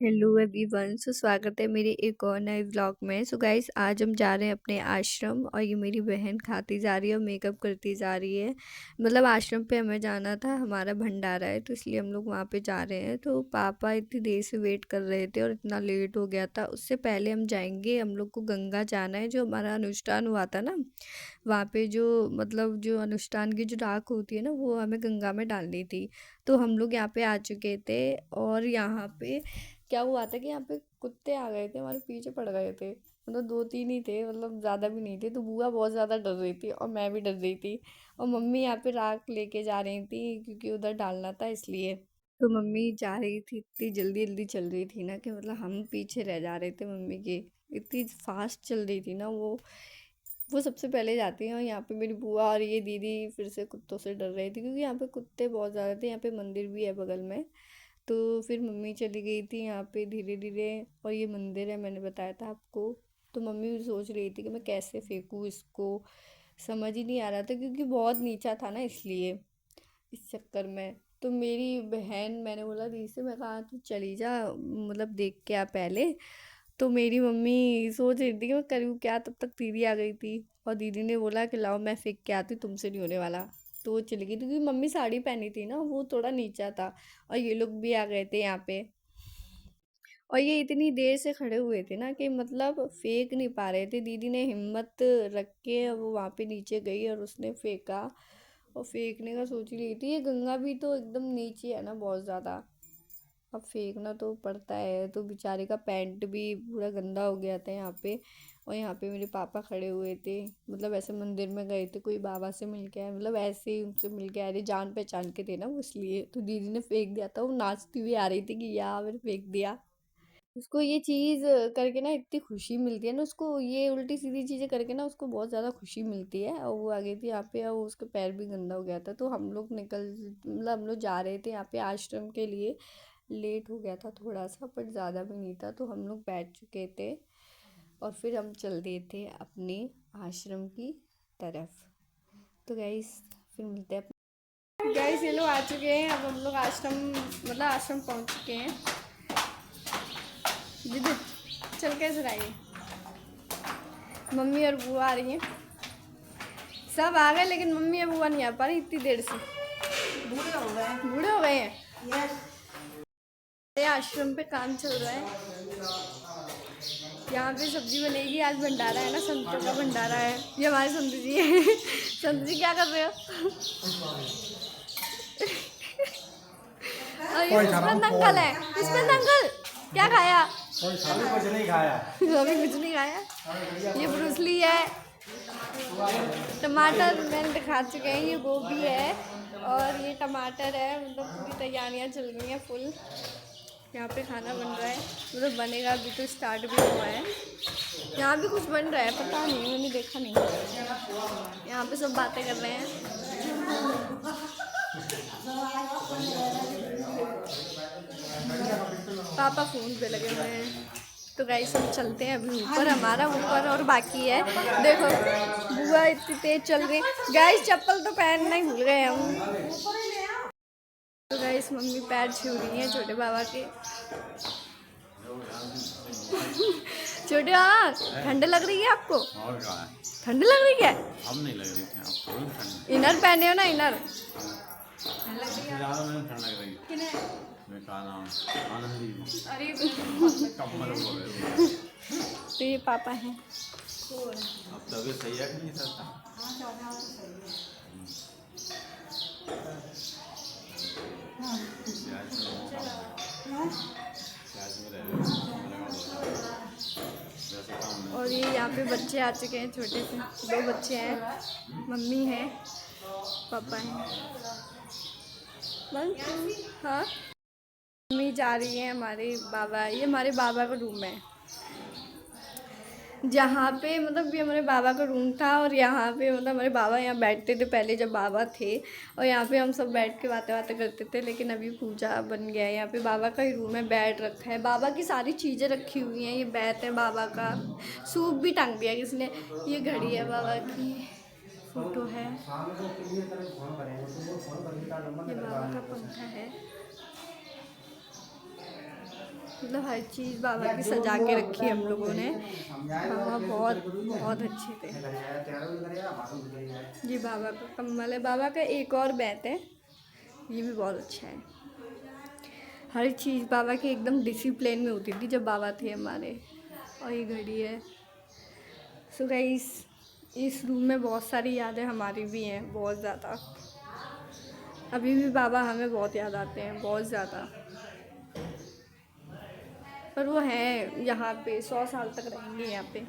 Hello everyone. स्वागत है मेरे एक और नए व्लॉग में। गाइस, आज हम जा रहे हैं अपने आश्रम और ये मेरी बहन खाती जा रही है और मेकअप करती जा रही है। मतलब आश्रम पे हमें जाना था, हमारा भंडारा है तो इसलिए हम लोग वहाँ पे जा रहे हैं। तो पापा इतनी देर से वेट कर रहे थे और इतना लेट हो गया था। उससे पहले हम जाएंगे, हम लोग को गंगा जाना है। जो हमारा अनुष्ठान हुआ था ना, वहाँ पे जो मतलब जो अनुष्ठान की जो राख होती है ना, वो हमें गंगा में डालनी थी। तो हम लोग यहाँ पे आ चुके थे और यहाँ पे क्या हुआ था कि यहाँ पे कुत्ते आ गए थे, हमारे पीछे पड़ गए थे। मतलब दो तीन ही थे, मतलब ज़्यादा भी नहीं थे। तो बुआ बहुत ज़्यादा डर रही थी और मैं भी डर रही थी। और मम्मी यहाँ पे राख लेके जा रही थी क्योंकि उधर डालना था इसलिए। तो मम्मी जा रही थी, इतनी जल्दी जल्दी चल रही थी ना कि मतलब हम पीछे रह जा रहे थे मम्मी के। इतनी फास्ट चल रही थी ना वो सबसे पहले जाती हैं। और यहाँ पे मेरी बुआ और ये दीदी फिर से कुत्तों से डर रही थी क्योंकि यहाँ पे कुत्ते बहुत ज़्यादा थे। यहाँ पे मंदिर भी है बगल में। तो फिर मम्मी चली गई थी यहाँ पे धीरे धीरे। और ये मंदिर है, मैंने बताया था आपको। तो मम्मी भी सोच रही थी कि मैं कैसे फेंकूँ इसको, समझ ही नहीं आ रहा था क्योंकि बहुत नीचा था ना, इसलिए इस चक्कर में। तो मेरी बहन, मैंने बोला दी से, मैं कहा तू चली जा, मतलब देख के आ पहले। तो मेरी मम्मी सोच रही थी कि मैं करूँ क्या, तब तक दीदी आ गई थी। और दीदी ने बोला कि लाओ मैं फेंक के आती हूँ, तुमसे नहीं होने वाला। तो वो चली गई क्योंकि मम्मी साड़ी पहनी थी ना, वो थोड़ा नीचा था। और ये लोग भी आ गए थे यहाँ पे। और ये इतनी देर से खड़े हुए थे ना कि मतलब फेंक नहीं पा रहे थे। दीदी ने हिम्मत रख के वो वहाँ पे नीचे गई और उसने फेंका। और फेंकने का सोच ही रही थी। ये गंगा भी तो एकदम नीचे है ना, बहुत ज़्यादा। अब फेंकना तो पड़ता है। तो बेचारे का पैंट भी पूरा गंदा हो गया था यहाँ पे। और यहाँ पे मेरे पापा खड़े हुए थे, मतलब ऐसे मंदिर में गए थे, कोई बाबा से मिल के आए, मतलब ऐसे ही उनसे मिल के आए थे, जान पहचान के थे ना वो, इसलिए। तो दीदी ने फेंक दिया था, वो नाचती हुई आ रही थी कि यार मैंने फेंक दिया। उसको ये चीज़ करके ना इतनी खुशी मिलती है ना, उसको ये उल्टी सीधी चीज़ें करके ना उसको बहुत ज़्यादा खुशी मिलती है। और वो आ गई थी यहाँ पे और उसका पैर भी गंदा हो गया था। तो हम लोग मतलब हम लोग जा रहे थे यहाँ पे आश्रम के लिए। लेट हो गया था थोड़ा सा, बट ज़्यादा भी नहीं था। तो हम लोग बैठ चुके थे और फिर हम चल दिए थे अपने आश्रम की तरफ। तो गाइस, फिर मिलते हैं। गाइस, ये लोग आ चुके हैं, अब हम लोग आश्रम, मतलब आश्रम पहुंच चुके हैं। दीदी चल कैसे आइए। मम्मी और बुआ आ रही हैं, सब आ गए लेकिन मम्मी और बुआ नहीं आ पा रही इतनी देर से। बूढ़े हो गए, बूढ़े हो गए हैं। यस। ये आश्रम पे काम चल रहा है। यहाँ पे सब्जी बनेगी, आज भंडारा है ना, संतों का भंडारा है। ये हमारे संत जी है। संत जी क्या कर रहे हो? और ये पुष्पन अंकल है। पुष्पन अंकल क्या खाया? अभी कुछ नहीं खाया। अभी कुछ नहीं खाया। ये ब्रूसली है। टमाटर मैंने दिखा चुके हैं, ये गोभी है और ये टमाटर है। मतलब पूरी तैयारियां चल रही हैं फुल। यहाँ पे खाना बन रहा है, मतलब बनेगा, अभी तो स्टार्ट भी हुआ है। यहाँ भी कुछ बन रहा है, पता नहीं, मैंने देखा नहीं। यहाँ पे सब बातें कर रहे हैं। पापा फ़ोन पे लगे हुए हैं। तो गाइस, हम चलते हैं अभी ऊपर, हमारा ऊपर और बाकी है। देखो बुआ इतनी तेज चल रही है। गाइस, चप्पल तो पहनना ही भूल गए हम। तो गाइस, मम्मी पैर छू रही हैं छोटे बाबा के। छोटे बाबा, ठंड लग रही है आपको? और क्या है? ठंड लग रही है? अब नहीं लग रही थी आपको भी ठंड। इनर पहने हो ना, इनर। इससे ज़्यादा मैंने ठंड लग रही है। मैं कहा नाम आनंदी कम्बल हो गए। तो ये पापा हैं। अब तबीयत सही है कि नहीं सर? प्याज में प्याज में रह वैसे काम नहीं। और ये यहाँ पे बच्चे आ चुके हैं, छोटे से दो बच्चे हैं, मम्मी है, पापा हैं। बस हाँ, मम्मी जा रही है, हमारे बाबा, ये हमारे बाबा का रूम है। जहाँ पे मतलब ये हमारे बाबा का रूम था और यहाँ पे मतलब हमारे बाबा यहाँ बैठते थे पहले जब बाबा थे। और यहाँ पे हम सब बैठ के बातें बातें करते थे, लेकिन अभी पूजा बन गया है। यहाँ पे बाबा का ही रूम है, बेड रखा है, बाबा की सारी चीज़ें रखी हुई हैं। ये बैत है बाबा का, सूप भी टांग दिया किसने। ये घड़ी है बाबा की, फोटो है, ये बाबा का पंखा है। मतलब हर चीज़ बाबा की सजा के रखी है हम लोगों ने। बाबा बहुत बहुत अच्छे थे। ये बाबा का कम्बल है, बाबा का एक और बैत है, ये भी बहुत अच्छा है। हर चीज़ बाबा की एकदम डिसिप्लिन में होती थी जब बाबा थे हमारे। और ये घड़ी है। सो गाइस, इस रूम में बहुत सारी यादें हमारी भी हैं, बहुत ज़्यादा। अभी भी बाबा हमें बहुत याद आते हैं, बहुत ज़्यादा। पर वो हैं यहाँ पे, 100 साल तक रहेंगे यहाँ पे।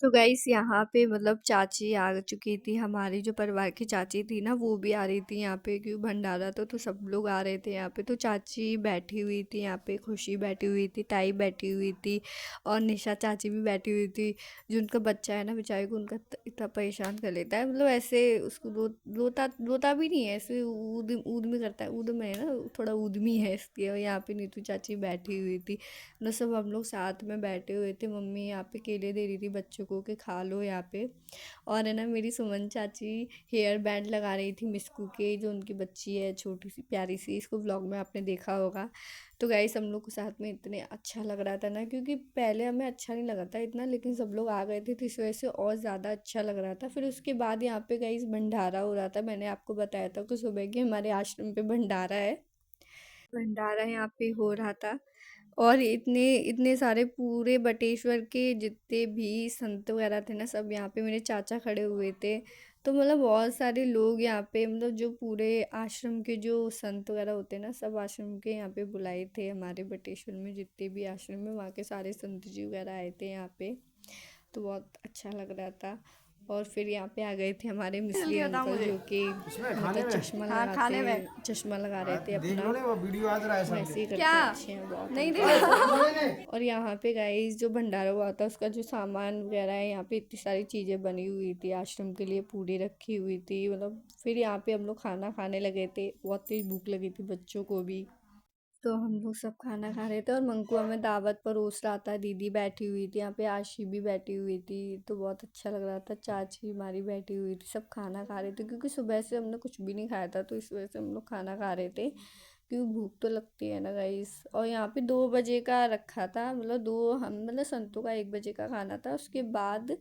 तो गाइस यहाँ पे मतलब चाची आ चुकी थी, हमारी जो परिवार की चाची थी ना वो भी आ रही थी यहाँ पे, क्योंकि भंडारा तो सब लोग आ रहे थे यहाँ पे। तो चाची बैठी हुई थी यहाँ पे, खुशी बैठी हुई थी, ताई बैठी हुई थी और निशा चाची भी बैठी हुई थी। जो उनका बच्चा है ना बेचारे को, उनका इतना परेशान कर लेता है, मतलब ऐसे उसको रोता रोता भी नहीं है, ऐसे ऊद ऊद में करता है, ऊद में है ना, थोड़ा ऊदमी है इसलिए। और यहाँ पे नीतू चाची बैठी हुई थी ना, सब हम लोग साथ में बैठे हुए थे। मम्मी यहाँ पे केले दे रही थी बच्चों को कि खा लो यहाँ पे। और है ना मेरी सुमन चाची हेयर बैंड लगा रही थी मिस्कू के, जो उनकी बच्ची है छोटी सी प्यारी सी, इसको व्लॉग में आपने देखा होगा। तो गाइस हम लोग को साथ में इतने अच्छा लग रहा था ना, क्योंकि पहले हमें अच्छा नहीं लगा था इतना, लेकिन सब लोग आ गए थे तो इस वजह से और ज़्यादा अच्छा लग रहा था। फिर उसके बाद यहाँ पे गाइस भंडारा हो रहा था, मैंने आपको बताया था कि सुबह के हमारे आश्रम पे भंडारा है। भंडारा यहाँ पे हो रहा था और इतने इतने सारे पूरे बटेश्वर के जितने भी संत वगैरह थे ना, सब यहाँ पे मेरे चाचा खड़े हुए थे। तो मतलब बहुत सारे लोग यहाँ पे, मतलब जो पूरे आश्रम के जो संत वगैरह होते हैं ना, सब आश्रम के यहाँ पे बुलाए थे। हमारे बटेश्वर में जितने भी आश्रम में, वहाँ के सारे संत जी वगैरह आए थे यहाँ पे। तो बहुत अच्छा लग रहा था। और फिर यहाँ पे आ गए थे हमारे मिस्री अंकल, जो कि मतलब चश्मा लगा रहे थे अपना, वैसे ही करते अच्छे हैं बहुत नहीं दे। और यहाँ पे गाइस जो भंडारा हुआ था उसका जो सामान वगैरह है, यहाँ पे इतनी सारी चीज़ें बनी हुई थी आश्रम के लिए, पूरी रखी हुई थी मतलब। फिर यहाँ पे हम लोग खाना खाने लगे थे, बहुत तेज भूख लगी थी बच्चों को भी। तो हम लोग सब खाना खा रहे थे और मंकु हमें दावत पर रोस रहा था। दीदी बैठी हुई थी यहाँ पे, आशी भी बैठी हुई थी, तो बहुत अच्छा लग रहा था। चाची हमारी बैठी हुई थी, सब खाना खा रहे थे, क्योंकि सुबह से हमने कुछ भी नहीं खाया था, तो इस वजह से हम लोग खाना खा रहे थे, क्योंकि भूख तो लगती है ना गाइस। और यहाँ पे 2 बजे का रखा था, मतलब दो हम मतलब संतों का 1 बजे का खाना था, उसके बाद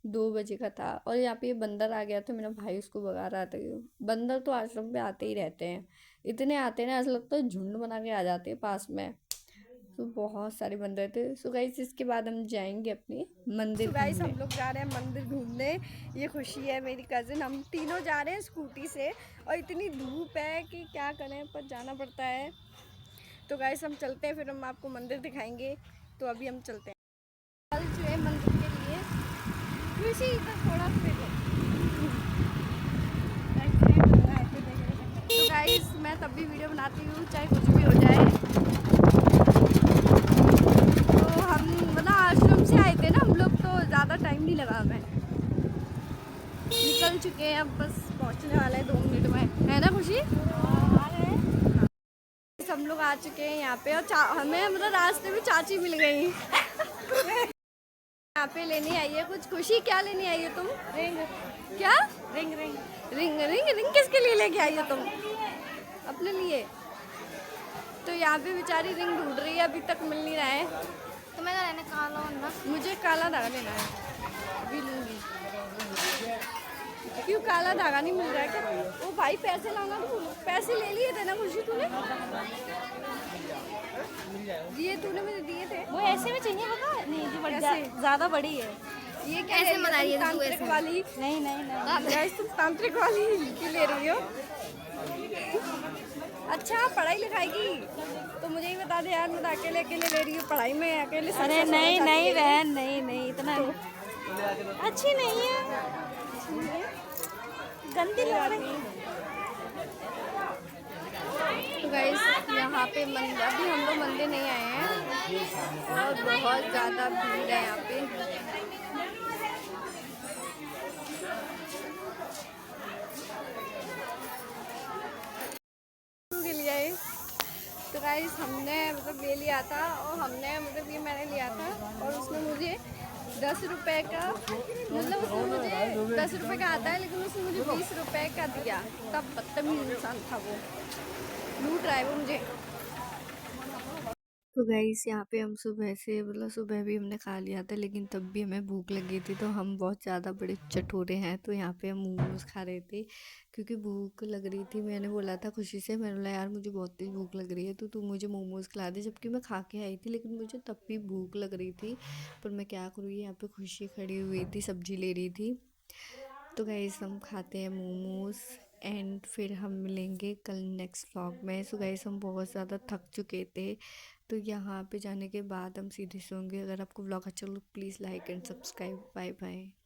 2 बजे का था। और यहाँ पे ये बंदर आ गया था, मेरा भाई उसको भगा रहा था। बंदर तो आश्रम पे आते ही रहते हैं, इतने आते हैं ना, ऐसा लगता है झुंड बना के आ जाते हैं पास में। तो बहुत सारे बंदर थे। सो गाइस इसके बाद हम जाएंगे अपने मंदिर। सो गाइस हम लोग जा रहे हैं मंदिर घूमने। ये खुशी है मेरी कज़िन, हम तीनों जा रहे हैं स्कूटी से, और इतनी धूप है कि क्या करें, पर जाना पड़ता है। तो गाइस हम चलते हैं, फिर हम आपको मंदिर दिखाएंगे। तो अभी हम चलते हैं कल जो है मंदिर के लिए। खुशी इधर थोड़ा फिर। तो गाइस मैं तब भी वीडियो बनाती हूँ चाहे कुछ भी हो जाए। तो हम मतलब आश्रम से आए थे ना हम लोग, तो ज़्यादा टाइम नहीं लगा हमें, निकल चुके हैं, अब बस पहुँचने वाले हैं 2 मिनट में, है ना खुशी? हम लोग आ चुके हैं यहाँ पे, और हमें मतलब रास्ते में चाची मिल गई। यहाँ पे लेने आई है कुछ। खुशी क्या लेने आई है तुम? रिंग। क्या? Ring ring ring ring ring किसके लिए लेके आई हो तुम? अपने लिए। तो यहाँ पे बेचारी रिंग ढूंढ रही है, अभी तक मिल नहीं रहा है। तो मैं लेना काला ना, मुझे काला धागा लेना है, अभी लूँगी। क्यों काला धागा नहीं मिल रहा है क्या? ओ भाई पैसे लाना, तू पैसे ले लिए थे ना खुशी तूने? दिए तूने, मुझे दिए थे। वो ऐसे में चाहिए बता? नहीं जी, ज़्यादा बड़ी है। ये कैसे मना रही है तांत्रिक वाली? नहीं नहीं नहीं, तुम तांत्रिक वाली की ले रही हो? अच्छा पढ़ाई लिखाई की तो मुझे ही बता दे यार, मैं अकेले अकेले ले रही हूँ पढ़ाई में अकेले। अरे नहीं नहीं बहन, नहीं नहीं इतना तो अच्छी नहीं है, गंदी लग रही। तो गाइस यहाँ पे मंदिर, अभी हम लोग मंदिर नहीं आए हैं और बहुत ज़्यादा भीड़ है यहाँ पे। के लिए तो गाइस हमने मतलब ले लिया था, और हमने मतलब ये मैंने लिया था, और उसने मुझे 10 रुपये का, मतलब उसने मुझे 10 रुपये का आता है, लेकिन उसने मुझे 20 रुपये का दिया। तब बदतमीज इंसान था वो, लूट रहा है वो मुझे। तो गाइस यहाँ पे हम सुबह से मतलब सुबह भी हमने खा लिया था, लेकिन तब भी हमें भूख लगी थी, तो हम बहुत ज़्यादा बड़े चटोरे हैं। तो यहाँ पे हम मोमोज़ खा रहे थे क्योंकि भूख लग रही थी। मैंने बोला था खुशी से, मैंने बोला यार मुझे बहुत तेज़ भूख लग रही है, तो तू मुझे मोमोज़ खिला दे। जबकि मैं खा के आई थी, लेकिन मुझे तब भी भूख लग रही थी। पर मैं क्या करूँ, यहाँ पे खुशी खड़ी हुई थी, सब्जी ले रही थी। तो गाइस हम खाते हैं मोमोज़ एंड फिर हम मिलेंगे कल नेक्स्ट व्लॉग में। सो गाइस हम बहुत ज़्यादा थक चुके थे, तो यहाँ पे जाने के बाद हम सीधे सोएंगे। अगर आपको व्लॉग अच्छा लगे please like and subscribe. Bye bye.